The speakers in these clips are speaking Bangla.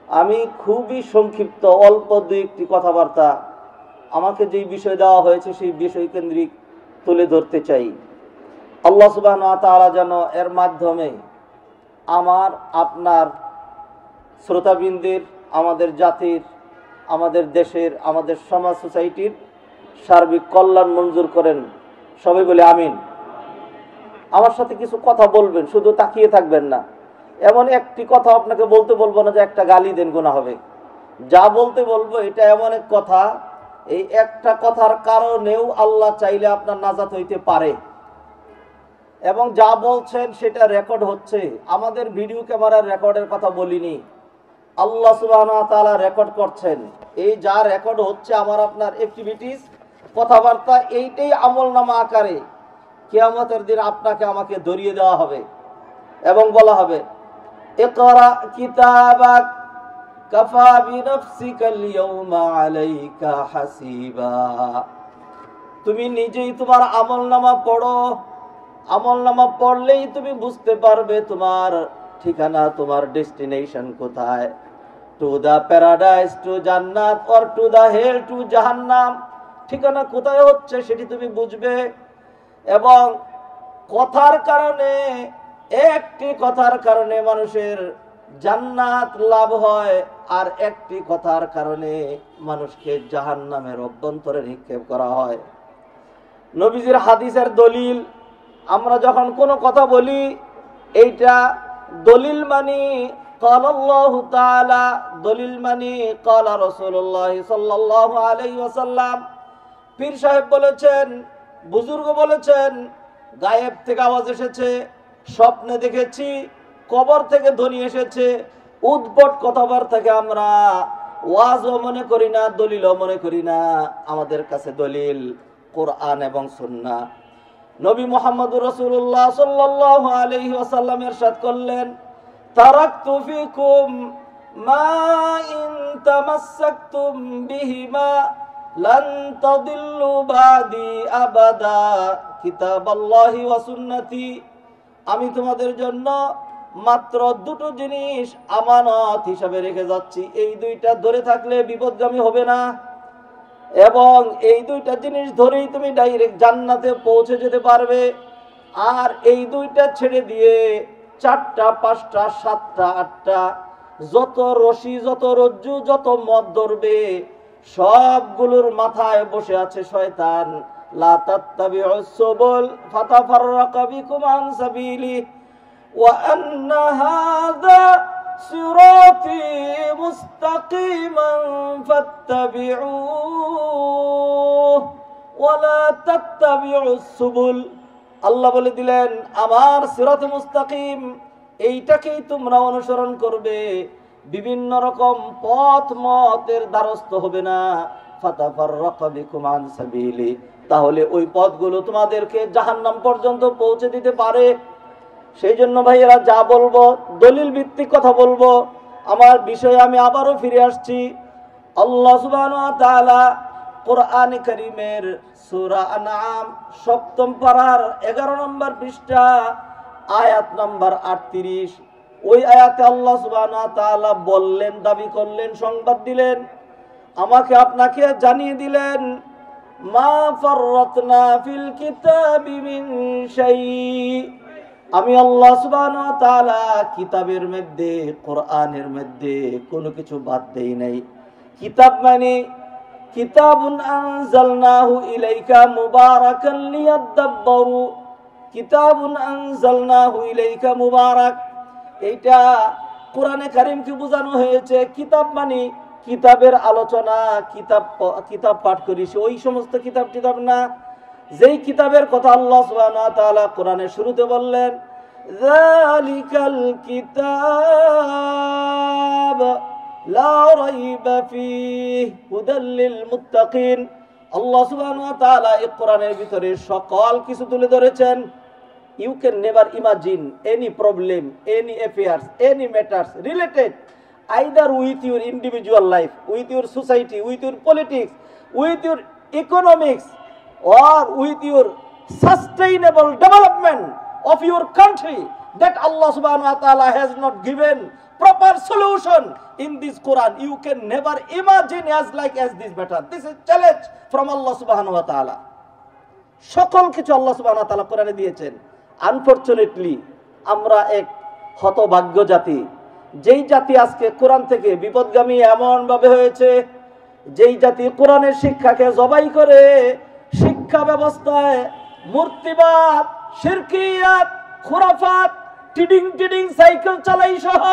আমি খুবই সংক্ষিপ্ত অল্প দুই একটি কথাবার্তা আমাকে যেই বিষয় দেওয়া হয়েছে সেই বিষয় কেন্দ্রিক তুলে ধরতে চাই। আল্লাহ সুবহানাহু ওয়া তাআলা যেন এর মাধ্যমে আমার আপনার শ্রোতাবৃন্দের, আমাদের জাতির, আমাদের দেশের, আমাদের সমাজ সোসাইটির সার্বিক কল্যাণ মঞ্জুর করেন। সবাই বলে আমিন। আমার সাথে কিছু কথা বলবেন, শুধু তাকিয়ে থাকবেন না। এমন একটি কথা আপনাকে বলতে বলবো না যে একটা গালি দেন, গুনাহ হবে। যা বলতে বলবো এটা এমন এক কথা, এই একটা কথার কারণেও আল্লাহ চাইলে আপনার নাজাত হইতে পারে। এবং যা বলছেন সেটা রেকর্ড হচ্ছে। আমাদের ভিডিও ক্যামেরার রেকর্ডের কথা বলিনি, আল্লাহ সুবহানাহু ওয়া তাআলা রেকর্ড করছেন। এই যা রেকর্ড হচ্ছে আমার আপনার অ্যাক্টিভিটিস, কথাবার্তা, এইটাই আমলনামা আকারে কিয়ামতের দিন আপনাকে আমাকে ধরিয়ে দেওয়া হবে এবং বলা হবে, ইকরা কিতাবাক কাফা বিনাফসিকাল ইয়াওমা আলাইকা হাসিবা। তুমি নিজেই তোমার আমলনামা পড়ো। আমলনামা পড়লেই তুমি বুঝতে পারবে তোমার ঠিকানা, তোমার ডেস্টিনেশন কোথায়। টু দা প্যারাডাইস, টু জান্নাত, or to the hell, to জাহান্নাম। ঠিকানা কোথায় হচ্ছে সেটি তুমি বুঝবে। এবং কথার কারণে, একটি কথার কারণে মানুষের জান্নাত লাভ হয়, আর একটি কথার কারণে মানুষকে জাহান্নামের অভ্যন্তরে নিক্ষেপ করা হয়। নবীজির হাদিসের দলিল, আমরা যখন কোনো কথা বলি এইটা দলিল মানি ক্বালাল্লাহু তাআলা, দলিল মানি ক্বালা রাসূলুল্লাহ সাল্লাল্লাহু আলাইহি ওয়াসাল্লাম। পীর সাহেব বলেছেন, বুজুর্গ বলেছেন, গায়েব থেকে আওয়াজ এসেছে, স্বপ্নে দেখেছি, কবর থেকে ধ্বনি এসেছে। উদ্ভট কথাবার্তাকে আমরা ওয়াজও মনে করি না, দলিলও মনে করি না। আমাদের কাছে দলিল কোরআন এবং সুন্নাহ। নবী মুহাম্মদুর রাসূলুল্লাহ সাল্লাল্লাহু আলাইহি ওয়াসাল্লাম ইরশাদ করলেন, তারাকতু ফিকুম মা ইন তামাসসাকতুম বিহিমা লান তাদিল্লু বাদি আবাদা কিতাবাল্লাহি ওয়া সুন্নতি। আমি তোমাদের জন্য মাত্র দুটো জিনিস আমানত হিসাবে রেখে যাচ্ছি। এই দুইটা ধরে থাকলে বিপদগামী হবে না, এবং এই দুইটা জিনিস ধরেই তুমি ডাইরেক্ট জান্নাতে পৌঁছে যেতে পারবে। আর এই দুইটা ছেড়ে দিয়ে চারটা, পাঁচটা, সাতটা, আটটা যত রশি, যত রজ্জু, যত মদ ধরবে সবগুলোর মাথায় বসে আছে শয়তান। লা তাত্তাবিউস সুবুল ফাতাফাররাকা বিকুম আন সাবিলি ওয়া আন্না হাযা সিরাতি মুস্তাকিমান ফাত্তাবিউহু ওয়া লা তাত্তাবিউস সুবুল। আল্লাহ বলে দিলেন, আমার সিরাতে মুস্তাকিম এইটাকেই তোমরা অনুসরণ করবে, বিভিন্ন রকম পথ মতের দ্বারস্থ হবে না। ফাতাফাররাকা বিকুম আন সাবিলি, তাহলে ওই পথগুলো তোমাদেরকে জাহান্নাম পর্যন্ত পৌঁছে দিতে পারে। সেই জন্য ভাইয়েরা, যা বলবো দলিল ভিত্তিক কথা বলবো। আমার বিষয়ে আমি আবারও ফিরে আসছি। আল্লাহ সুবহানাহু ওয়া তাআলা কোরআন কারীমের সূরা আনআম ৭ম পারার ১১ নম্বর পৃষ্ঠা আয়াত নম্বর ৩৮, ওই আয়াতে আল্লাহ সুবহানাহু ওয়া তাআলা বললেন, দাবি করলেন, সংবাদ দিলেন, আমাকে আপনাকে জানিয়ে দিলেন, মা ফাররাতনা ফিল কিতাবি মিন শাই। আমি আল্লাহ সুবহানাহু ওয়া তাআলা কিতাবের মধ্যে, কোরআনের মধ্যে কোনো কিছু বাদ দেই নাই। কিতাব মানে কিতাবুন আনজালনাহু ইলাইকা মুবারাকান লিয়াদাব্বারু। কিতাবুন আনজালনাহু ইলাইকা মুবারাক, এইটা কোরআনে কারীমকে বোঝানো হয়েছে। কিতাব মানে কিতাবের আলোচনা, কিতাব পাঠ করিস ওই সমস্ত কিতাব না। যেই কিতাবের কথা আল্লাহ সুবহানাহু ওয়া তাআলা কোরআনের শুরুতে বললেন, যালিকাল কিতাব লা রাইবা ফীহি হুদাল লিল মুত্তাকিন। আল্লাহ সুবহানাহু ওয়া তাআলা এই কোরআনের ভিতরে সকল কিছু তুলে ধরেছেন। You can never imagine any problem, any affairs, any matters related either with your individual life, with your society, with your politics, with your economics, or with your sustainable development of your country, that Allah subhanahu wa ta'ala has not given proper solution in this Quran. You can never imagine as this matter. This is challenge from Allah subhanahu wa ta'ala. সকল কিছু আল্লাহ সুবহানাহু ওয়া তাআলা কোরআনে দিয়েছেন। আনফরচুনেটলি আমরা এক হতভাগ্য জাতি, যেই জাতি আজকে কোরআন থেকে বিপদগামী এমন ভাবে হয়েছে, যেই জাতি কোরআনের শিক্ষাকে জবাই করে শিক্ষা ব্যবস্থায় মূর্তিবাদ, শিরকিয়াত, খুরাফাত, টিডিং সাইকেল চালাই সহ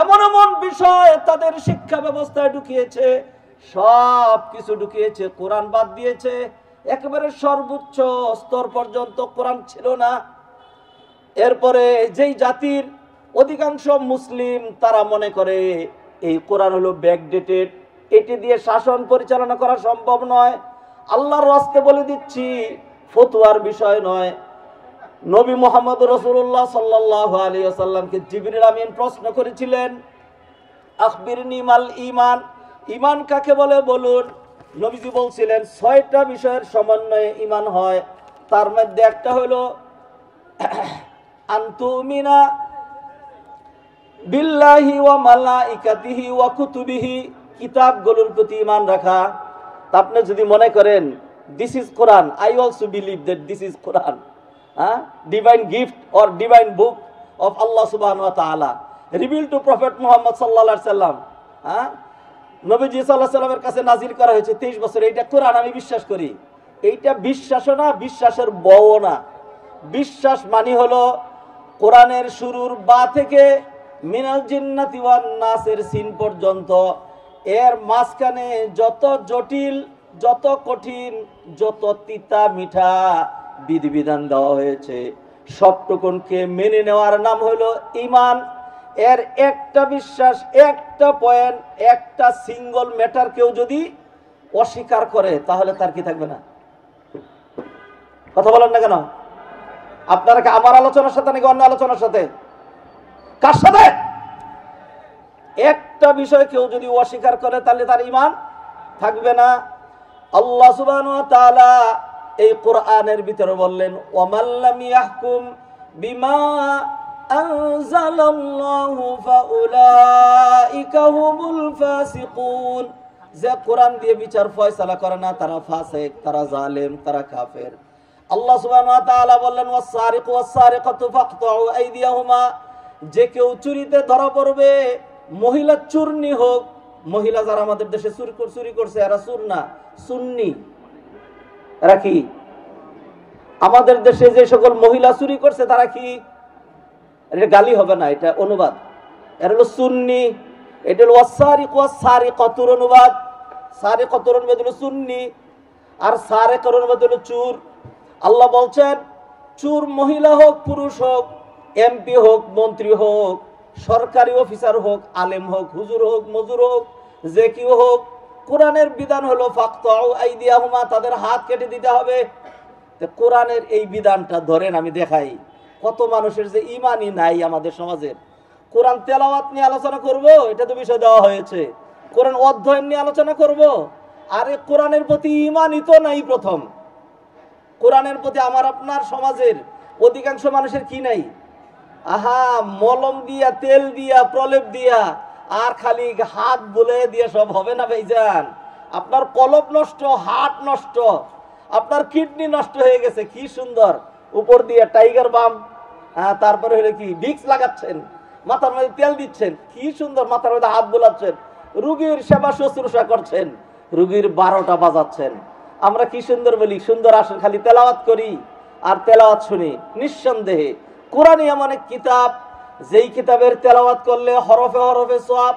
এমন এমন বিষয় তাদের শিক্ষা ব্যবস্থায় ঢুকিয়েছে, সব কিছু ঢুকিয়েছে, কোরআন বাদ দিয়েছে। একেবারে সর্বোচ্চ স্তর পর্যন্ত কোরআন ছিল না। এরপরে যেই জাতির অধিকাংশ মুসলিম তারা মনে করে এই কোরআন হলো ব্যাকডেটেড, এটি দিয়ে শাসন পরিচালনা করা সম্ভব নয়। আল্লাহর রাস্তে বলে দিচ্ছি, ফতোয়ার বিষয় নয়। নবী মুহাম্মদ রাসূলুল্লাহ সাল্লাল্লাহু আলাইহি ওয়াসাল্লামকে জিবরিল আমিন প্রশ্ন করেছিলেন, আখবিরনি মাল ঈমান, ঈমান কাকে বলে বলুন। নবীজি বলছিলেন 6টা বিষয়ের সমন্বয়ে ঈমান হয়। তার মধ্যে একটা হলো আনতুমিনা বিল্লাহি ওয়া মালাইকাতিহি ওয়া কুতুবিহি, কিতাবগুলোর প্রতি ঈমান রাখা। আপনি যদি মনে করেন this is Quran, I also believe that this is Quran, divine gift or divine book of Allah সুবহানাহু ওয়া তাআলা রিভিলড টু প্রফেট মুহাম্মদ সাল্লাল্লাহু আলাইহি সাল্লাম, নবীজি সাল্লাল্লাহু আলাইহি সাল্লামের কাছে নাজিল করা হয়েছে 23 বছর, এইটা কোরআন আমি বিশ্বাস করি। এইটা বিশ্বাসও না, বিশ্বাসের বও না। বিশ্বাস মানে হলো কোরআনের শুরুর বা থেকে মিনাল জিন্নাতি ওয়ান নাসের সিন পর্যন্ত এর মাঝখানে যত জটিল, যত কঠিন, যত তিতা মিঠা বিধিবিধান দেওয়া হয়েছে সবটুকুনকে মেনে নেওয়ার নাম হলো ঈমান। এর একটা বিশ্বাস, একটা পয়েন্ট, একটা সিঙ্গল ম্যাটার কেউ যদি অস্বীকার করে তাহলে তার কি থাকবে না? কথা বলেন না কেন? আপনারা কি আমার আলোচনার সাথে নাকি অন্য আলোচনার সাথে? কার সাথে? একটা বিষয় কেউ যদি অস্বীকার করে তাহলে তার ঈমান থাকবে না। আল্লাহ সুবহানাহু ওয়া তাআলা এই কোরআনের ভিতরে বললেন, ওয়ামান লাম ইয়াহকুম বিমা আনজালাল্লাহু ফাউলাইকা হুমুল ফাসিকুন, যে কোরআন দিয়ে বিচার ফয়সালা করে না তারা ফাসিক, তারা জালেম, তারা কাফের। আল্লাহ সুবহানাহু ওয়া তাআলা বললেন, ওয়াস-সারিকু ওয়াস-সারিকাতু ফাকতাউ আইদিয়াহুমা, যে কেউ চুরিতে ধরা পড়বে, মহিলা চুরনি হোক, মহিলা যারা আমাদের দেশে চুরি করছে এরা চুর না, সুন্নি। এরা কি? আমাদের দেশে যে সকল মহিলা চুরি করছে তারা কি? এটা গালি হবে না, এটা অনুবাদ। এরা হলো সুন্নি। এটা হলো ওয়াস-সারিকু ওয়াস-সারিকাতুর অনুবাদ। সারিকাতুর অনুবাদ হলো সুন্নি, আর সারিকার অনুবাদ হলো চুর। আল্লাহ বলছেন, চুর মহিলা হোক, পুরুষ হোক, এমপি হোক, মন্ত্রী হোক, সরকারি অফিসার হোক, আলেম হোক, হুজুর হোক, মজুর হোক, যে কেউ হোক, কোরআনের বিধান হলো ফাকতাউ আইদিয়াহুমা, তাদের হাত কেটে দিতে হবে। কোরআনের এই বিধানটা ধরেন, আমি দেখাই কত মানুষের যে ঈমানই নাই আমাদের সমাজের। কোরআন তেলাওয়াত নিয়ে আলোচনা করব, এটা তো বিষয় দেওয়া হয়েছে। কোরআন অধ্যয়ন নিয়ে আলোচনা করব, আরে কোরআনের প্রতি ঈমানই তো নাই। প্রথম কোরআনের প্রতি আমার আপনার সমাজের অধিকাংশ মানুষের কি নাই? আহা, মলম দিয়া, তেল দিয়া, প্রলেপ দিয়া, আর খালি হাত বুলে দিয়ে সব হবে না ভাইজান। আপনার কলব নষ্ট, হাত নষ্ট, আপনার কিডনি নষ্ট হয়ে গেছে। কি সুন্দর উপর দিয়ে টাইগার বাম, তারপরে হলো কি ভিক্স লাগাচ্ছেন, মাথার মধ্যে তেল দিচ্ছেন, কি সুন্দর মাথার মধ্যে হাত বোলাচ্ছেন, রুগীর সেবা শুশ্রূষা করছেন, রুগীর 12টা বাজাচ্ছেন। আমরা কি সুন্দর বলি, সুন্দর আসেন, খালি তেলাওয়াত করি আর তেলাওয়াত শুনি। নিঃসন্দেহে কোরআনই এমন এক কিতাব, যেই কিতাবের তেলাওয়াত করলে হরফে হরফে সওয়াব,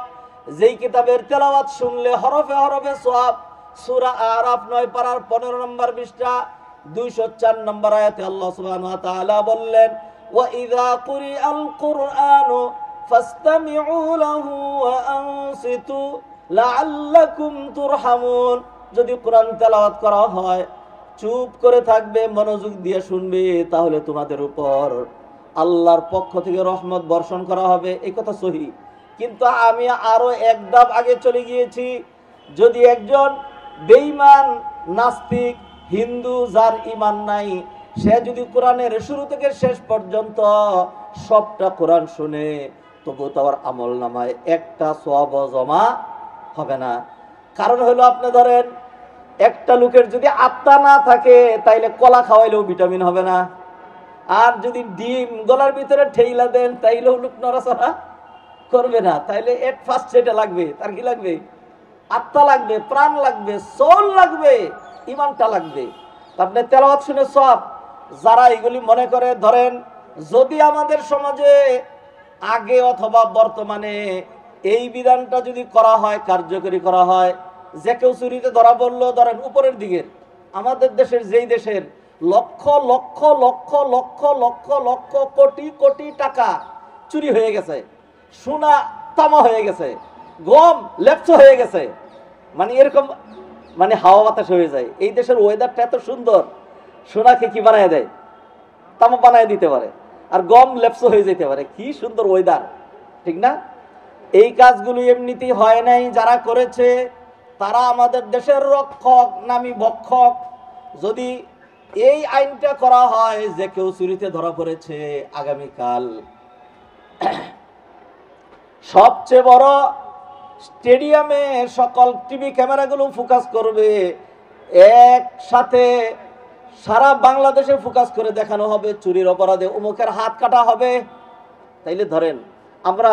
যেই কিতাবের তেলাওয়াত শুনলে হরফে হরফে সওয়াব। সূরা আরাফ 9 পারার 15 নম্বর পৃষ্ঠা 204 নম্বর আয়াতে আল্লাহ সুবহানাহু ওয়া তাআলা বললেন, ওয়া ইযা কুরিআল কুরআনু ফাসতামিউ লাহু ওয়া আনসিতু লাআল্লাকুম তুরহামুন, যদি কোরআন তেলাওয়াত করা হয় চুপ করে থাকবে, মনোযোগ দিয়ে শুনবে, তাহলে তোমাদের উপর আল্লাহর পক্ষ থেকে রহমত বর্ষণ করা হবে। এই কথা সহি, কিন্তু আমি আরো এক ধাপ আগে চলে গিয়েছি। যদি একজন বেঈমান, নাস্তিক, হিন্দু, যার ঈমান নাই, সে যদি কোরআনের শুরু থেকে শেষ পর্যন্ত সবটা কোরআন শুনে, তবু তার আমল নামায় একটা সওয়াব জমা হবে না। কারণ হলো আপনি ধরেন একটা লোকের যদি আত্মা না থাকে তাইলে কলা খাওয়াইলেও ভিটামিন হবে না, আর যদি ডিম গলার ভিতরে ঠেইলা দেন তাইলেও লোক নড়াচড়া করবে না। তাইলে এট ফার্স্ট সেটা লাগবে, তার কি লাগবে? আত্মা লাগবে, প্রাণ লাগবে, সোল লাগবে, ইমানটা লাগবে। আপনি তেলাওয়াত শুনে সব যারা এগুলি মনে করে, ধরেন যদি আমাদের সমাজে আগে অথবা বর্তমানে এই বিধানটা যদি করা হয়, কার্যকরী করা হয়, যে কেউ চুরিতে ধরা পড়লো, ধরেন উপরের দিকের আমাদের দেশের যেই দেশের লক্ষ লক্ষ লক্ষ লক্ষ লক্ষ লক্ষ কোটি কোটি টাকা চুরি হয়ে গেছে, সোনা তামা হয়ে গেছে, গম লেপচ হয়ে গেছে, মানে এরকম মানে হাওয়া বাতাস হয়ে যায়। এই দেশের ওয়েদারটা এত সুন্দর, সোনাকে কি বানায় দেয়? তামা বানায় দিতে পারে, আর গম লেপস হয়ে যেতে পারে। কি সুন্দর ওয়েদার, ঠিক না? এই কাজগুলো এমনিতেই হয় নাই, যারা করেছে তারা আমাদের দেশের রক্ষক নামি ভক্ষক। যদি এই আইনটা করা হয় যে কেউ চুরিতে ধরা পড়েছে, আগামীকাল সবচেয়ে বড় স্টেডিয়ামে সকল টিভি ক্যামেরাগুলো ফোকাস করবে, একসাথে সারা বাংলাদেশে ফোকাস করে দেখানো হবে চুরির অপরাধে অমুকের হাত কাটা হবে। তাইলে ধরেন আমরা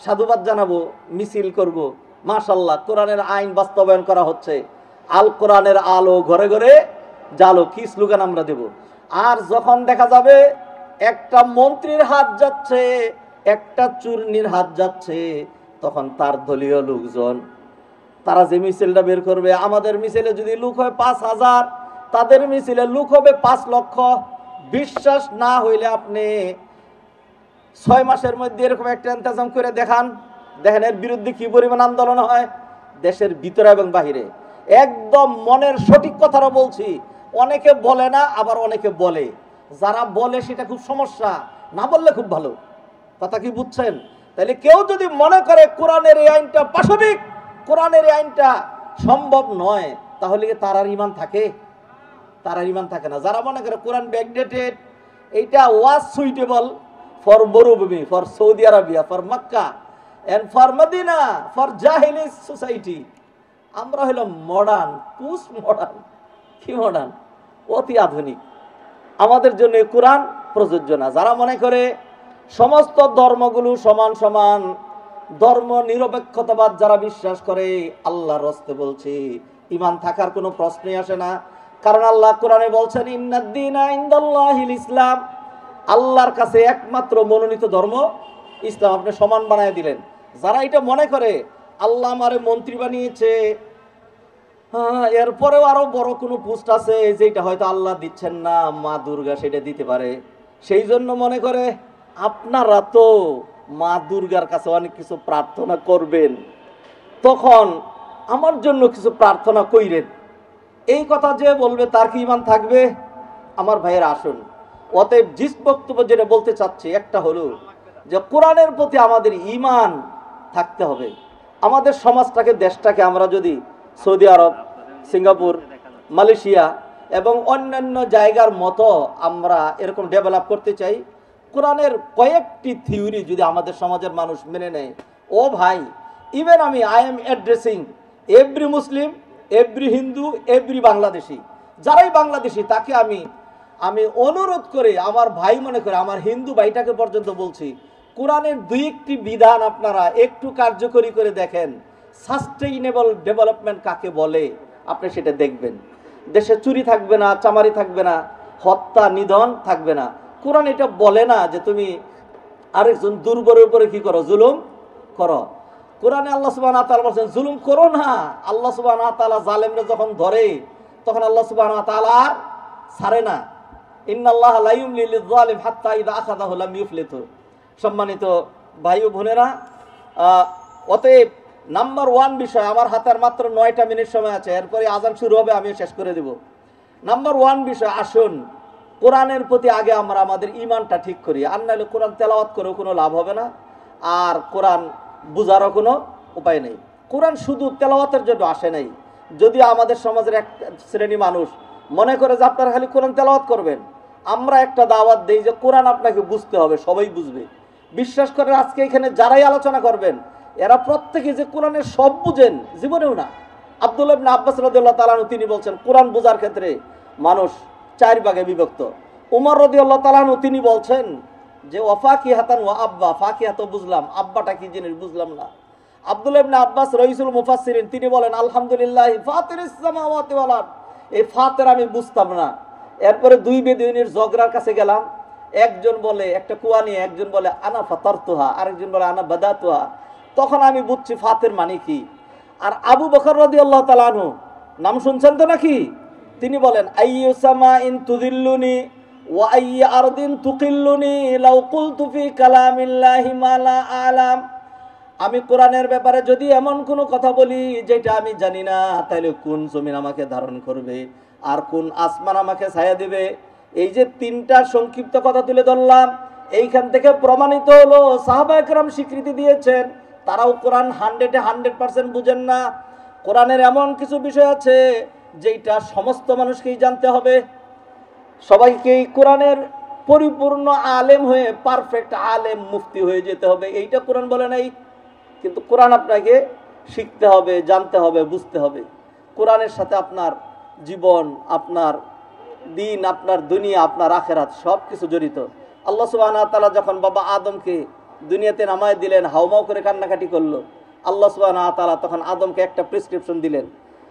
সাধুবাদ জানাবো, মিছিল করব, মাশাআল্লাহ কোরআনের আইন বাস্তবায়ন করা হচ্ছে, আল কোরআনের আলো ঘরে ঘরে জালো, কি স্লোগান আমরা দেব। আর যখন দেখা যাবে একটা মন্ত্রীর হাত যাচ্ছে, একটা চূর্ণীর হাত যাচ্ছে, তখন তার দলীয় লোকজন তারা যে মিছিলটা বের করবে, আমাদের মিছিলে যদি লোক হয় ৫,০০০, তাদের মিছিলে লোক হবে ৫ লক্ষ। বিশ্বাস না হইলে আপনি ৬ মাসের মধ্যে এরকম একটা ইন্তজাম করে দেখান, দেখেন এর বিরুদ্ধে কি পরিমাণ আন্দোলন হয় দেশের ভিতরে এবং বাহিরে। একদম মনের সঠিক কথাটা বলছি। অনেকে বলে না, আবার অনেকে বলে। যারা বলে সেটা খুব সমস্যা, না বললে খুব ভালো। কথা কি বুঝছেন? তাহলে কেউ যদি মনে করে কোরআনের এই আইনটা পাশবিক, কোরআনের এই আইনটা সম্ভব নয়, তাহলে কি তার আর ইমান থাকে? তার আর ইমান থাকে না। যারা মনে করে কোরআন ব্যাকডেটেড, এইটা ওয়াজ সুইটেবল ফর মরুভূমি, for Saudi Arabia, for Mecca and for Medina, for জাহিলিস সোসাইটি। আমরা হলো মডার্ন, পোস্ট মডার্ন। কি মডার্ন? অতি আধুনিক। আমাদের জন্য কোরআন প্রযোজ্য না। যারা মনে করে সমস্ত ধর্মগুলো সমান সমান, ধর্ম নিরপেক্ষতাবাদ যারা বিশ্বাস করে, আল্লাহর রাস্তে বলছি ঈমান থাকার কোনো প্রশ্নই আসে না। কারণ আল্লাহ কোরআনে বলছেন ইন্নাদ-দীনা ইনদাল্লাহিল ইসলাম, আল্লাহর কাছে একমাত্র মনোনীত ধর্ম ইসলাম। আপনি সমান বানায় দিলেন। যারা এটা মনে করে আল্লাহ আমারে মন্ত্রী বানিয়েছে, এরপরেও আরো বড় কোনো পোস্ট আছে যেটা হয়তো আল্লাহ দিচ্ছেন না, মা দুর্গা সেটা দিতে পারে, সেই জন্য মনে করে আপনারা তো মা দুর্গার কাছে অনেক কিছু প্রার্থনা করবেন, তখন আমার জন্য কিছু প্রার্থনা কইরেন। এই কথা যে বলবে তার কি ঈমান থাকবে? আমার ভাইয়ের আসুন, অতএব জিস বক্তব্য যেটা বলতে চাচ্ছি একটা হলো যে কোরআনের প্রতি আমাদের ঈমান থাকতে হবে। আমাদের সমাজটাকে, দেশটাকে আমরা যদি সৌদি আরব, সিঙ্গাপুর, মালয়েশিয়া এবং অন্যান্য জায়গার মতো আমরা এরকম ডেভেলপ করতে চাই, কোরআনের কয়েকটি থিওরি যদি আমাদের সমাজের মানুষ মেনে নেয়, ও ভাই, even I am addressing every Muslim, every Hindu, every Bangladeshi, যারাই বাংলাদেশি তাকে আমি অনুরোধ করে, আমার ভাই মনে করে, আমার হিন্দু ভাইটাকে পর্যন্ত বলছি, কোরআনের ২-১টি বিধান আপনারা একটু কার্যকরী করে দেখেন। সাস্টেইনেবল ডেভেলপমেন্ট কাকে বলে আপনি সেটা দেখবেন। দেশে চুরি থাকবে না, চামারি থাকবে না, হত্যা নিধন থাকবে না। কোরআন এটা বলে না যে তুমি আরেকজন দুর্বলের উপরে কি করো, জুলুম করো। কোরআনে আল্লাহ সুবহানাহু ওয়া তাআলা বলেন জুলুম করো না। আল্লাহ সুবহানাহু ওয়া তাআলা জালেমরা যখন ধরে তখন আল্লাহ সুবহানাহু ওয়া তাআলা আর ছাড়ে না। ইন্নাল্লাহা লা ইউমলি লিয-যালিম হাত্তা ইযা আখাযাহু লাম ইউফলিতু। সম্মানিত ভাই ও বোনেরা, অতএব নাম্বার 1 বিষয়, আমার হাতের মাত্র 9টা মিনিট সময় আছে, এরপরে আজান শুরু হবে, আমি শেষ করে দেব। নাম্বার 1 বিষয়, আসুন কোরআনের প্রতি আগে আমরা আমাদের ঈমানটা ঠিক করি। আর নাহলে কোরআন তেলাওয়াত করেও কোনো লাভ হবে না, আর কোরআন বুঝারও কোনো উপায় নেই। কোরআন শুধু তেলাওয়াতের জন্য আসে নাই। যদি আমাদের সমাজের এক শ্রেণী মানুষ মনে করে যে আপনারা খালি কোরআন তেলাওয়াত করবেন, আমরা একটা দাওয়াত দেই যে কোরআন আপনাকে বুঝতে হবে, সবাই বুঝবে। বিশ্বাস করেন আজকে এখানে যারাই আলোচনা করবেন এরা প্রত্যেকে যে কোরআনের সব বুঝেন জীবনেও না। আব্দুল্লাহ ইবনে আব্বাস রাদিয়াল্লাহু তাআলা আনহু তিনি বলছেন কোরআন বোঝার ক্ষেত্রে মানুষ 4 ভাগে বিভক্ত। উমর রাদিয়াল্লাহু তাআলা আনহু তিনি বলছেন যে ওয়াফাকিহাতান ওয়া আব্বা, ফাকিহা তো বুঝলাম, আব্বাটা কি জিনিস বুঝলাম না। আব্দুল্লাহ ইবনে আব্বাস রাইসুল মুফাসসিরিন তিনি বলেন আলহামদুলিল্লাহ ফাতিরিস সামাওয়াতি ওয়াল আরদ, এই ফাতের আমি বুঝতাম না। এরপরে 2 বেদুইনের ঝগড়ার কাছে গেলাম, একজন বলে একটা কুয়া নিয়ে, একজন বলে আনা ফাতারতুহা, আরেকজন বলে আনা বাদাতুহা। তখন আমি বুঝছি ফাতের মানে কি। আর আবু বকর রাদিয়াল্লাহু তাআলা আনহু নাম শুনছেন তো নাকি, তিনি বলেন আইয়ু সামাইন তুযিল্লুনি ওয়া আইয়ু আরদিন তুকিল্লুনি লাউ কুলতু ফি কালামিল্লাহি মা লা আলাম। আমি কোরআনের ব্যাপারে যদি এমন কোনো কথা বলি যেটা আমি জানি না, তাহলে কোন জমিন আমাকে ধারণ করবে আর কোন আসমান আমাকে ছায়া দিবে। এই যে 3টা সংক্ষিপ্ত কথা তুলে ধরলাম, এইখান থেকে প্রমাণিত হলো সাহাবায়ে কেরাম স্বীকৃতি দিয়েছেন তারাও কোরআন 100% বুঝেন না। কোরআনের এমন কিছু বিষয় আছে যেটা সমস্ত মানুষকেই জানতে হবে, সবাইকেই কোরআনের পরিপূর্ণ আলেম হয়ে পারফেক্ট আলেম মুফতি হয়ে যেতে হবে, এইটা কোরআন বলে নাই। কিন্তু কোরআন আপনাকে শিখতে হবে, জানতে হবে, বুঝতে হবে। কোরআনের সাথে আপনার জীবন, আপনার দিন, আপনার দুনিয়া, আপনার আখেরাত সব কিছু জড়িত। আল্লাহ সুবহানাহু ওয়া তাআলা যখন বাবা আদমকে দুনিয়াতে নামায় দিলেন, হাউমাউ করে কান্নাকাটি করলো, আল্লাহ সুবহানাহু ওয়া তাআলা তখন আদমকে একটা প্রেসক্রিপশন দিলেন।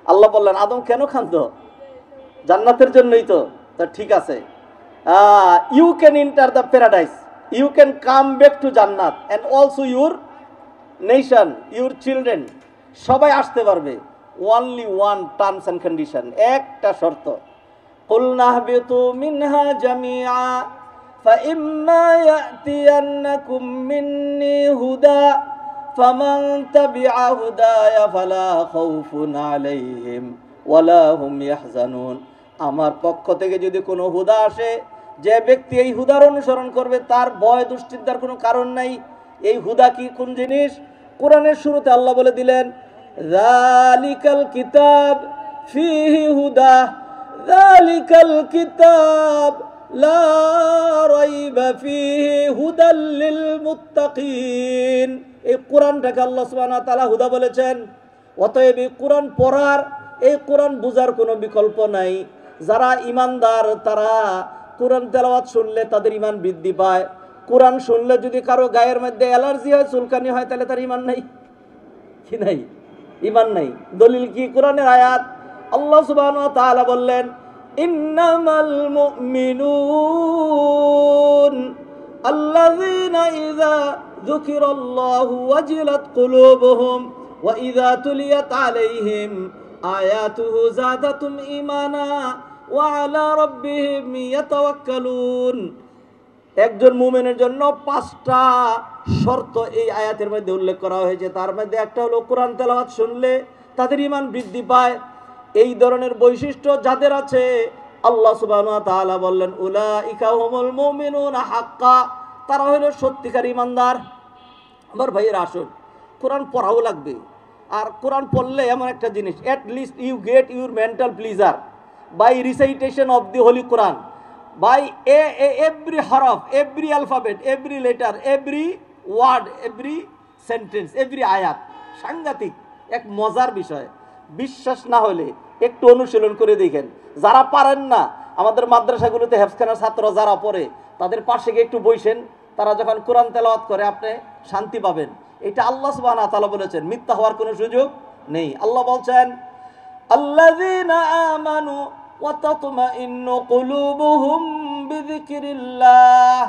আল্লাহ বললেন আদম কেন কাঁদো? জান্নাতের জন্যই তো। তা ঠিক আছে, you can enter the paradise, you can come back to জান্নাত and also your nation, your children, সবাই আসতে পারবে। Only one terms and condition, একটা শর্ত, কুলনা হাবিতু মিনহা জামিআ ফাইম্মা ইয়াতিয়ান্নাকুম মিন্নি হুদা ফামান তাবিআ হুদায়া ফালা খাউফুন আলাইহিম ওয়ালা হুম ইয়াহজানুন। আমার পক্ষ থেকে যদি কোনো হুদা আসে, যে ব্যক্তি এই হুদার অনুসরণ করবে তার ভয় দুশ্চিন্তার কোনো কারণ নাই। এই হুদা কি, কোন জিনিস? কোরআনের শুরুতে আল্লাহ বলে দিলেন যালিকাল কিতাব ফিহি হুদা, যালিকাল কিতাব লা রাইবা ফিহি হুদাল লিল মুত্তাকিন। এই কোরআনটাকে আল্লাহ সুবহানাহু ওয়া তাআলা হুদা বলেছেন। অতএব এই কোরআন পড়ার, এই কোরআন বুঝার কোনো বিকল্প নাই। যারা ইমানদার তারা কোরআন তেলাওয়াত শুনলে তাদের ইমান বৃদ্ধি পায়। কোরআন শুনলে যদি কারো গায়ের মধ্যে অ্যালার্জি হয়, চুলকানি হয়, তাহলে তার ইমান নাই, কি নাই? ইমান নাই। দলিল কি? কোরআনের আয়াত। আল্লাহ সুবহানাহু ওয়া তাআলা বললেন ইন্নামাল মুমিনুন আল্লাযীনা ইযা যুকিরাল্লাহু ওয়াজিলাত কুলুবুহুম ওয়া ইযা তুলিয়াত আলাইহিম আয়াতুহু যাদাতুম ঈমানা ওয়া আলা রাব্বিহিম ইয়াতাওয়াক্কালুন। একজন মুমিনের জন্য 5টা শর্ত এই আয়াতের মধ্যে উল্লেখ করা হয়েছে। তার মধ্যে একটা হলো কোরআন তেলাওয়াত শুনলে তাদের ঈমান বৃদ্ধি পায়। এই ধরনের বৈশিষ্ট্য যাদের আছে আল্লাহ সুবহানাহু ওয়া তাআলা বললেন উলাইকা হুমুল মুমিনুনা হাক্কা, তারা হলো সত্যিকার ঈমানদার। আমার ভাইয়েরা আসুন, কোরআন পড়াও লাগবে। আর কোরআন পড়লে এমন একটা জিনিস, at least you get your mental pleasure by recitation of the holy Quran, by every haraf, every alphabet, every letter, every word, every sentence, every ayat। সাংঘাতিক এক মজার বিষয়। বিশ্বাস না হলে একটু অনুশীলন করে দেখেন। যারা পারেন না, আমাদের মাদ্রাসাগুলোতে হেফজখানার ছাত্র যারা পড়ে তাদের পাশে গিয়ে একটু বসেন, তারা যখন কোরআন তেলাওয়াত করে আপনি শান্তি পাবেন। এটা আল্লাহ সুবহানাহু ওয়া তাআলা বলেছেন, মিথ্যা হওয়ার কোনো সুযোগ নেই। আল্লাহ বলছেন আল্লাযীনা আমানু ওয়া তাতমাইন্নু কুলুবুহুম বিযিকরিল্লাহ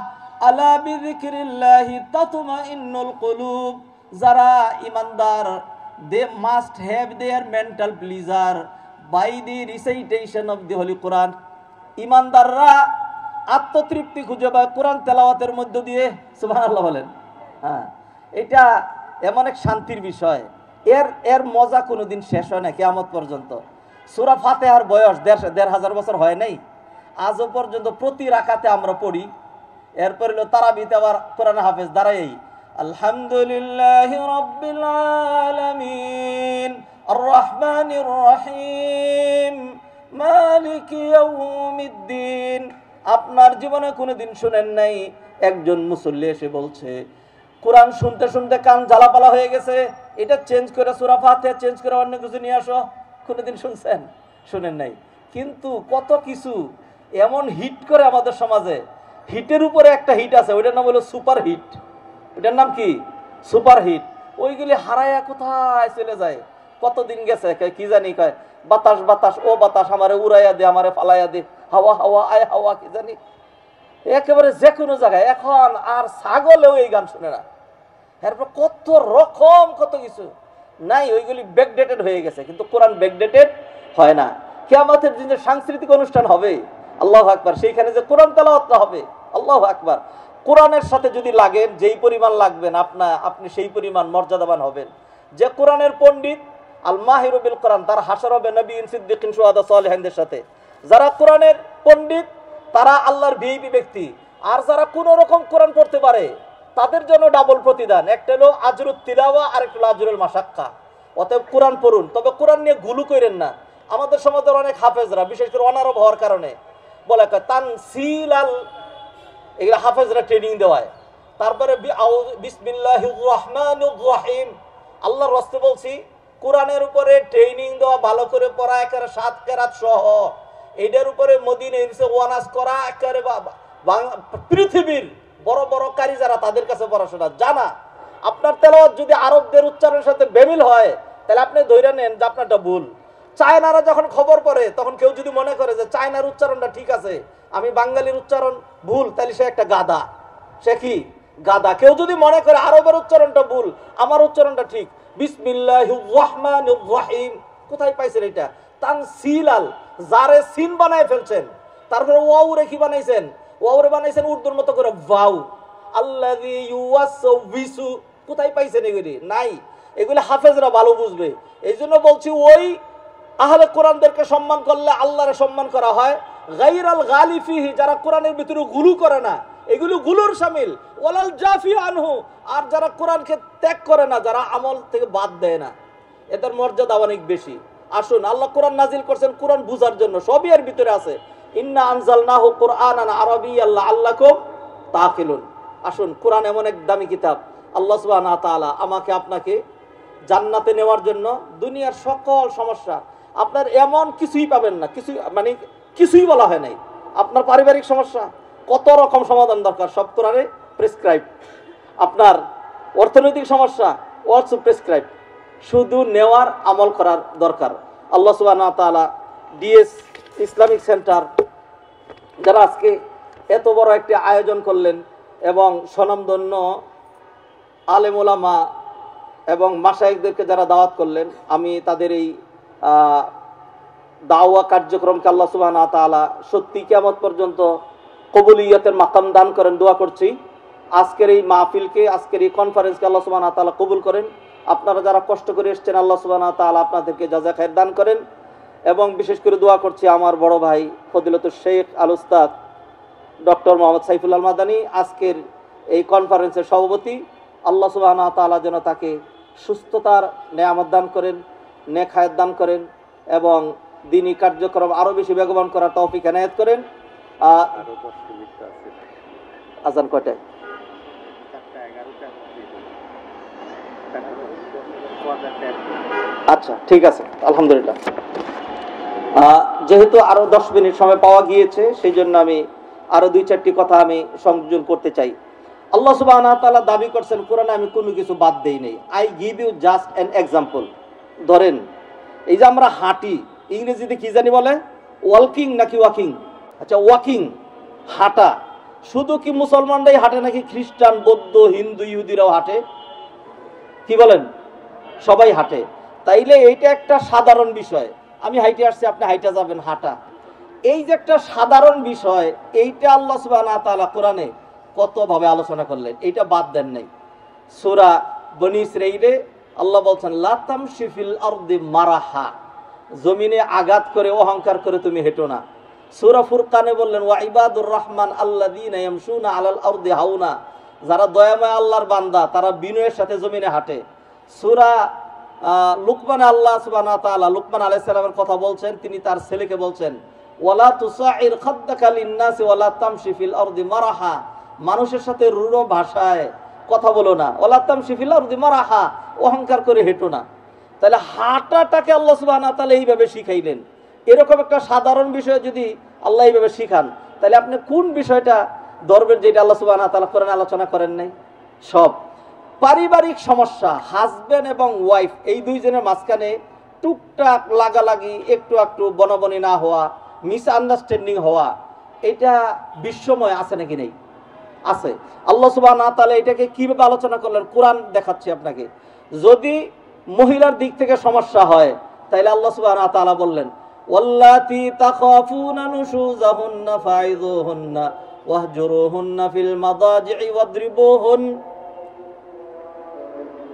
আলা বিযিকরিল্লাহি তাতমাইন্নুল কুলুব। যারা ঈমানদার, they must have their mental pleasure by the recitation of the holy Quran। ঈমানদাররা আত্মতৃপ্তি খুঁজে পায় কোরআন তেলাওয়াতের মধ্য দিয়ে। সুবহানাল্লাহ বলেন। হ্যাঁ, এটা এমন এক শান্তির বিষয়, এর মজা কোনোদিন শেষ হয় না কিয়ামত পর্যন্ত। সূরা ফাতিহার বয়স ১৫০০ বছর হয় নাই, আজও পর্যন্ত প্রতি রাকাতে আমরা পড়ি। এরপর হলো তারাবিতে আবার কোরআন হাফেজ দাঁড়াই আলহামদুলিল্লাহি রাব্বিল আলামিন আর রহমানির রহিম মালিকি ইয়াউমিদ্দিন। আপনার জীবনে কোনোদিন শুনেন নাই একজন মুসল্লি এসে বলছে কোরআন শুনতে শুনতে কান ঝালাপালা হয়ে গেছে, এটা চেঞ্জ করে সূরা ফাতিহা চেঞ্জ করে অন্য কিছু নিয়ে আসো। কোনোদিন শুনছেন? শুনেন নাই। কিন্তু কত কিছু এমন হিট করে আমাদের সমাজে, হিটের উপরে একটা হিট আছে, ওইটার নাম হলো সুপার হিট। ওইটার নাম কি? Super hit. ওইগুলি হারায়া কোথায় চলে যায়। কতদিন গেছে কি জানি, কয় বাতাস বাতাস ও বাতাস আমারে উড়াইয়া দে, আমারে ফালাইয়া দে, হাওয়া হাওয়া আয় হাওয়া, কি জানি একেবারে যে কোনো জায়গায়। এখন আর ছাগলেও এই গান শুনে না। এরপর কত রকম কত কিছু নাই, ওইগুলি ব্যাকডেটেড হয়ে গেছে। কিন্তু কোরআন ব্যাকডেটেড হয় না। কিয়ামতের দিনে সাংস্কৃতিক অনুষ্ঠান হবে, আল্লাহু আকবার, সেইখানে যে কোরআন তেলাওয়াত হবে, আল্লাহু আকবার। কোরআনের সাথে যদি লাগেন, যেই পরিমাণ লাগবেন আপনি সেই পরিমাণ মর্যাদাবান হবেন। যে কোরআনের পণ্ডিত আল মাহিরু বিল কোরআন, তার হাসর হবে নবীন সিদ্দিকিন শুহাদা সালেহিনদের সাথে। যারা কোরআনের পণ্ডিত তারা আল্লাহর ভিআইপি ব্যক্তি। আর যারা কোনো রকম কোরআন পড়তে পারে তাদের জন্য ডাবল প্রতিদান, একটা হলো আজরুত তিলাওয়া আর একটা হলো আজরুল মাশাক্কা। অতএব কোরআন পড়ুন, তবে কোরআন নিয়ে গুলু করেন না। আমাদের সমাজের অনেক হাফেজরা, বিশেষ করে অনারব হওয়ার কারণে বলে তানসিল আল, এগুলো হাফেজরা ট্রেনিং দেওয়ায়। তারপরে বিসমিল্লাহির রহমানির রহিম, আল্লাহর রাস্তে বলছি, কোরআনের উপরে ট্রেনিং দেওয়া, ভালো করে পড়া, একেবারে 7 কেরাত সহ, এটার উপরে মদিনায় এসে ওয়ানাজ করা, একেবারে পৃথিবীর বড় বড় কারি যারা, তাদের কাছে পড়াশোনা জানা। আপনার তেলাওয়াত যদি আরবদের উচ্চারণের সাথে বেমিল হয়, তাহলে আপনি ধরে নেন যে আপনারটা ভুল। চায়নারা যখন খবর পড়ে, তখন কেউ যদি মনে করে যে চায়নার উচ্চারণটা ঠিক আছে, আমি বাঙালির উচ্চারণ ভুল, তাহলে সে একটা গাদা। সে কি? গাদা। কেউ যদি মনে করে আরবের উচ্চারণটা ভুল, আমার উচ্চারণটা ঠিক, বিসমিল্লাহির রহমানির রহিম, কোথায় পাইছেন এটা? তানসিলাল, যারে সিন বানায় ফেলছেন। তারপরে ওয়াউরে কি বানাইছেন? ওয়াউরে বানাইছেন উর্দুর মতো করে ওয়াউ। আল্লাযী ইউওয়াসউইসু, কোথায় পাইছেন এগুলি? নাই। এগুলি হাফেজরা ভালো বুঝবে। এই জন্য বলছি, ওই আহলে কোরআনদেরকে সম্মান করলে আল্লাহরে সম্মান করা হয়। গায়রাল গালি ফিহি, যারা কোরআনের ভিতরে গুলু করে না, এগুলো গুলুর শামিল। ওয়ালাল জাফি আনহু, আর যারা কোরআনকে ত্যাগ করে না, যারা আমল থেকে বাদ দেয় না, এদের মর্যাদা অনেক বেশি। আসুন, আল্লাহ কোরআন নাজিল করছেন কোরআন বুঝার জন্য, সবই এর ভিতরে আছে। ইন্না আনজালনাহু কুরআনান আরাবিয়্যান লাআল্লাকুম তাকিলুন। আসুন, কোরআন এমন এক দামি কিতাব, আল্লাহ সুবহানাহু ওয়া তাআলা আমাকে আপনাকে জান্নাতে নেওয়ার জন্য দুনিয়ার সকল সমস্যা, আপনার এমন কিছুই পাবেন না, কিছুই বলা হয় নাই। আপনার পারিবারিক সমস্যা, কত রকম সমাধান দরকার, সব কোরআনে প্রেসক্রাইব। আপনার অর্থনৈতিক সমস্যা, অলসো প্রেসক্রাইব। শুধু নেওয়ার, আমল করার দরকার। আল্লাহ সুবহানাহু ওয়া তাআলা ডিএস ইসলামিক সেন্টার যারা আজকে এত বড় একটি আয়োজন করলেন, এবং স্বনামধন্য আলেম ওলামা এবং মাশায়েখদেরকে যারা দাওয়াত করলেন, আমি তাদের এই দাওয়া কার্যক্রমকে আল্লাহ সুবহানাহু ওয়া তাআলা সত্যি কিয়ামত পর্যন্ত কবুলিয়তের মাকাম দান করেন, দোয়া করছি। আজকের এই মাহফিলকে, আজকের এই কনফারেন্সকে আল্লাহ সুবহানাহু ওয়া তাআলা কবুল করেন। আপনারা যারা কষ্ট করে এসেছেন, আল্লাহ সুবহানাহু ওয়া তাআলা আপনাদেরকে জাযা খায়ের দান করেন। এবং বিশেষ করে দোয়া করছি আমার বড় ভাই ফজিলতুল শেখ আল উস্তাদ ডক্টর মোহাম্মদ সাইফুল ইসলাম মাদানি, আজকের এই কনফারেন্সের সভাপতি। আল্লাহ সুবহানাহু ওয়া তাআলা যেন তাকে সুস্থতার নেয়ামত দান করেন, নেক হায়াত দান করেন, এবং দ্বীনি কার্যক্রম আরো বেশি বেগবান করার তৌফিক এনায়েত করেন। আজান কয়টায়? আচ্ছা, ঠিক আছে, আলহামদুলিল্লাহ। যেহেতু আরো 10 মিনিট সময় পাওয়া গিয়েছে, সেই জন্য আমি আরো 2-4টি কথা আমি সংযোজন করতে চাই। আল্লাহ সুবহানাহু ওয়া তাআলা দাবি করছেন কোরআনে আমি কোনো কিছু বাদ দেই নাই। I give you just an example. ধরেন, এই যে আমরা হাঁটি, ইংরেজিতে কি জানি বলে? ওয়াকিং নাকি ওয়াকিং? আচ্ছা, ওয়াকিং, হাঁটা। শুধু কি মুসলমানরাই হাঁটে নাকি খ্রিস্টান, বৌদ্ধ, হিন্দু, ইহুদিরাও হাঁটে? কি বলেন? সবাই হাঁটে। তাইলে এইটা একটা সাধারণ বিষয়। আমি হাইটে আসছি, আপনি হাইটা যাবেন, হাঁটা। এই যে একটা সাধারণ বিষয়, এইটা আল্লাহ সুবহানাহু ওয়া তাআলা কোরআনে কতভাবে আলোচনা করলেন, এইটা বাদ দেন নাই। সূরা বনী ইসরাঈলে আল্লাহ বলছেন, লা তামশি ফিল আরদি মারাহা, জমিনে আঘাত করে, অহংকার করে তুমি হেঁটো না। সূরা ফুরকানে বললেন, ওয়া ইবাদুর রহমান আল্লাযীনা ইয়ামশুনা আলাল আরদি হাওনা, যারা দয়াময় আল্লাহর বান্দা, তারা বিনয়ের সাথে জমিনে হাঁটে। সূরা লুকমানে আল্লাহ সুবহানাহু ওয়া তাআলা লুকমান আলাইহিস সালামের কথা বলছেন, তিনি তার ছেলেকে বলছেন, ওয়ালা তুসাইর খাদ্দাকা লিন-নাসি ওয়ালা তামশি ফিল আরদি মারাহা, মানুষের সাথে রূঢ় ভাষায় কথা বলো না, ওয়ালা তামশি ফিল আরদি মারাহা, অহংকার করে হেঁটো না। তাহলে হাঁটাটাকে আল্লাহ সুবহানাহু ওয়া তাআলা এইভাবে শিখাইলেন। এরকম একটা সাধারণ বিষয় যদি আল্লাহ এইভাবে শিখান, তাহলে আপনি কোন বিষয়টা ধরবেন যেটা আল্লাহ সুবহানাহু ওয়া তাআলা কোরআনে আলোচনা করেন নাই? সব পারিবারিক সমস্যা, হাজবেন্ড এবং ওয়াইফ এই দুইজনের মাঝখানে টুকটাক লাগালাগি, একটু একটু বনবনি না হওয়া, মিসআন্ডারস্ট্যান্ডিং হওয়া, এটা বিশ্বময় আছে নাকি নেই? আছে। আল্লাহ সুবহানাহু ওয়া তাআলা এটাকে কিভাবে আলোচনা করলেন কোরআন দেখাচ্ছি আপনাকে। যদি মহিলার দিক থেকে সমস্যা হয়, তাহলে আল্লাহ সুবহানাহু ওয়া তাআলা বললেন ওয়াল্লাতী তাখাফুনা নুশুযাহুন্না ফাইযুহুন্না ওয়াহজুরুহুন্না ফিল মাদাজি'i ওয়াদরিবুহুন।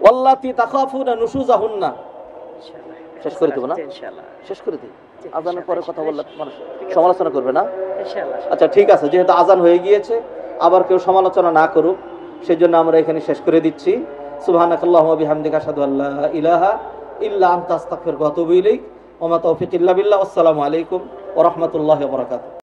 ওয়াল্লাতী তাখাফুনা নুশুযাহুন্না, শেষ করে দেব না? ইনশাআল্লাহ শেষ করে দিই। আজানের পরে কথা বললে মানুষ সমালোচনা করবে না ইনশাআল্লাহ। আচ্ছা ঠিক আছে, যেহেতু আজান হয়ে গিয়েছে আবার কেউ সমালোচনা না করুক, সেজন্য আমরা এখানে শেষ করে দিচ্ছি। সুবহানাকাল্লাহুম্মা ওয়া বিহামদিকা আশহাদু আল্লা ইলাহা ইল্লা আনতা আস্তাগফিরুকা ওয়া আতুবু ইলাইক। ওয়া মা তাওফীকি ইল্লা বিল্লাহ। আসসালামু আলাইকুম ওয়া রাহমাতুল্লাহি ওয়া বারাকাতুহু।